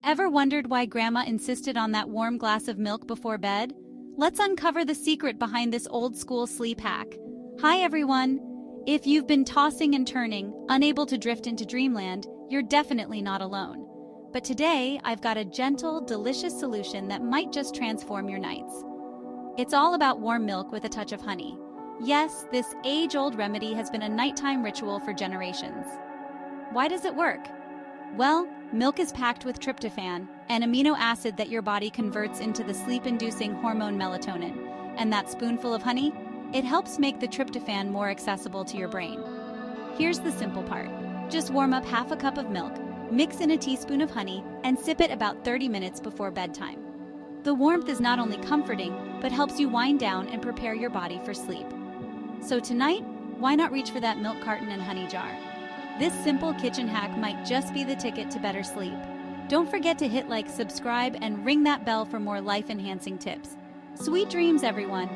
Ever wondered why Grandma insisted on that warm glass of milk before bed? Let's uncover the secret behind this old-school sleep hack. Hi everyone! If you've been tossing and turning, unable to drift into dreamland, you're definitely not alone. But today, I've got a gentle, delicious solution that might just transform your nights. It's all about warm milk with a touch of honey. Yes, this age-old remedy has been a nighttime ritual for generations. Why does it work? Well, milk is packed with tryptophan, an amino acid that your body converts into the sleep-inducing hormone melatonin. And that spoonful of honey? It helps make the tryptophan more accessible to your brain. Here's the simple part. Just warm up half a cup of milk, mix in a teaspoon of honey, and sip it about 30 minutes before bedtime. The warmth is not only comforting, but helps you wind down and prepare your body for sleep. So tonight, why not reach for that milk carton and honey jar? This simple kitchen hack might just be the ticket to better sleep. Don't forget to hit like, subscribe, and ring that bell for more life-enhancing tips. Sweet dreams, everyone!